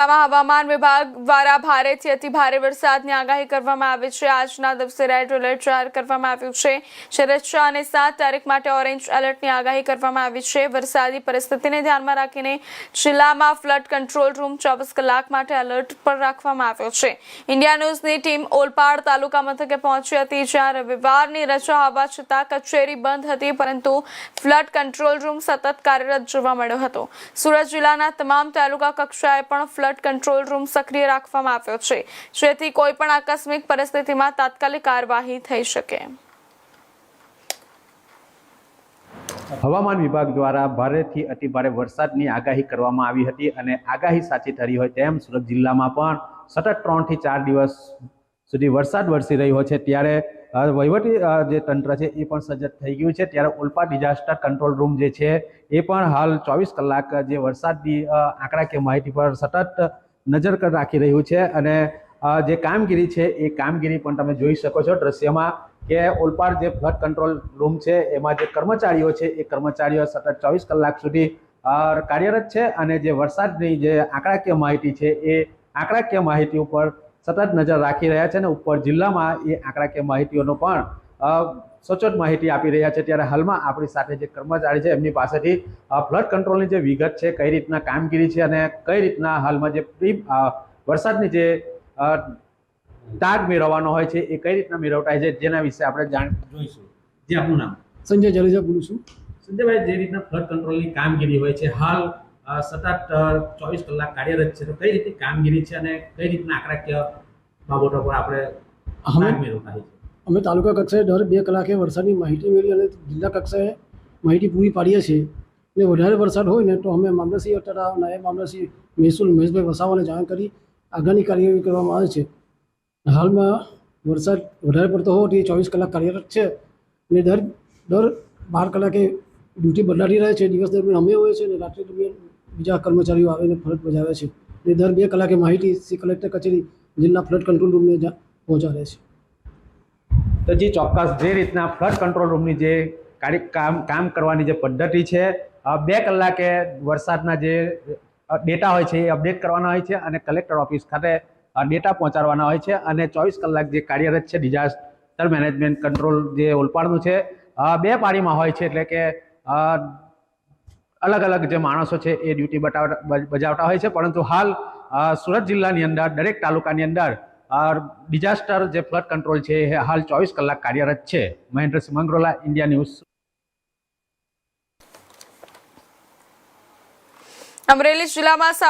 હવામાન વિભાગ દ્વારા ભારેથી અતિ ભારે વરસાદની આગાહી કરવામાં આવી છે। આજના દિવસે રેડ એલર્ટ જાહેર કરવામાં આવ્યું છે। જ્યારે 6 અને 7 તારીખ માટે ઓરેન્જ એલર્ટની આગાહી કરવામાં આવી છે। વરસાદી પરિસ્થિતિને ધ્યાનમાં રાખીને જિલ્લામાં ફ્લડ કંટ્રોલ રૂમ 24 કલાક માટે એલર્ટ પર રાખવામાં આવ્યો છે। ઇન્ડિયા ન્યૂઝની ટીમ ઓલપાડ તાલુકા મથકે પહોંચી હતી, જ્યાં રવિવારની રજા હોવા છતાં કચેરી બંધ હતી, પરંતુ ફ્લડ કંટ્રોલ રૂમ સતત કાર્યરત જોવા મળ્યો હતો। સુરત જિલ્લાના તમામ તાલુકા કક્ષાએ પણ ફ્લડ કંટ્રોલ રૂમ સક્રિય રાખવામાં આવ્યો છે, જેથી કોઈ પણ આકસ્મિક પરિસ્થિતિમાં તાત્કાલિક કાર્યવાહી થઈ શકે। હવામાન વિભાગ દ્વારા ભારેથી અતિ ભારે વરસાદની આગાહી કરવામાં આવી હતી અને આગાહી સાચી ઠરી હોય તેમ સુરત જિલ્લામાં પણ સતત 3 થી 4 દિવસ સુધી વરસાદ વરસી રહ્યો છે। ત્યારે વહીવટી જે તંત્ર છે એ પણ સજ્જ થઈ ગયું છે। ત્યારે ઓલપાડ ડિઝાસ્ટર કંટ્રોલ રૂમ જે છે એ પણ હાલ 24 કલાક જે વરસાદની આંકડાકીય માહિતી પર સતત નજર રાખી રહ્યું છે અને જે કામગીરી છે એ કામગીરી પણ તમે જોઈ શકો છો દ્રશ્યમાં કે ઓલપાડ જે ફ્લડ કંટ્રોલ રૂમ છે એમાં જે કર્મચારીઓ છે એ કર્મચારીઓ સતત 24 કલાક સુધી કાર્યરત છે અને જે વરસાદની જે આંકડાકીય માહિતી છે એ આંકડાકીય માહિતી ઉપર સતત નજર રાખી રહ્યા છે અને ઉપર જિલ્લામાં એ આંકડાકીય માહિતીઓનો પણ સચોટ માહિતી આપી રહ્યા છે। ત્યારે હાલમાં આપણી સાથે જે કર્મચારી છે એમની પાસેથી ફ્લડ કંટ્રોલની જે વિગત છે, કઈ રીતના કામગીરી છે અને કઈ રીતના હાલમાં જે વરસાદની જે તાગ મેળવવાનો હોય છે એ કઈ રીતના મેળવતા હોય છે જેના વિશે આપણે જોઈશું। જે આપનું નામ? સંજય જાડેજા બોલું છું। સંજયભાઈ, જે રીતના ફ્લડ કંટ્રોલની કામગીરી હોય છે હાલ સતત 24 કલાક કાર્યરત છે, તો કઈ રીતની કામગીરી છે અને કઈ રીતના આંકડાકીય બાબતો પર આપણે તાગ મેળવતા હોય છે? અમે તાલુકા કક્ષાએ દર 2 કલાકે વરસાદની માહિતી મેળવી અને જિલ્લા કક્ષાએ માહિતી પૂરી પાડીએ છીએ। અને વધારે વરસાદ હોય ને તો અમે મામલતદાર તથા નાયબ મામલતદાર મહેસૂલ મહેશભાઈ વસાવાને જાણ કરી આગળની કાર્યવાહી કરવામાં આવે છે। હાલમાં વરસાદ વધારે પડતો હોવાથી 24 કલાક કાર્યરત છે અને દર 12 કલાકે ડ્યુટી બદલાતી રહે છે। દિવસ દરમિયાન અમે હોઈએ છીએ અને રાત્રિ દરમિયાન બીજા કર્મચારીઓ આવીને ફરજ બજાવે છે અને દર 2 કલાકે માહિતી સી કલેક્ટર કચેરી જિલ્લા ફ્લડ કંટ્રોલ રૂમને પહોંચાડે છે। તો જે ચોક્કસ જે રીતના ફ્લડ કંટ્રોલ રૂમની જે કામ કરવાની જે પદ્ધતિ છે, 2 કલાકે વરસાદના જે ડેટા હોય છે એ અપડેટ કરવાના હોય છે અને કલેક્ટર ઓફિસ ખાતે ડેટા પહોંચાડવાના હોય છે અને 24 કલાક જે કાર્યરત છે ડિઝાસ્ટર મેનેજમેન્ટ કંટ્રોલ જે ઓલપાડનું છે 2 પાળીમાં હોય છે, એટલે કે અલગ અલગ જે માણસો છે એ ડ્યુટી બજાવતા હોય છે। પરંતુ હાલ સુરત જિલ્લાની અંદર દરેક તાલુકાની અંદર ડિઝાસ્ટર જે ફ્લડ કંટ્રોલ છે એ હાલ 24 કલાક કાર્યરત છે। Mahendrasinh Mangrola, India news. અમરેલી જિલ્લામાં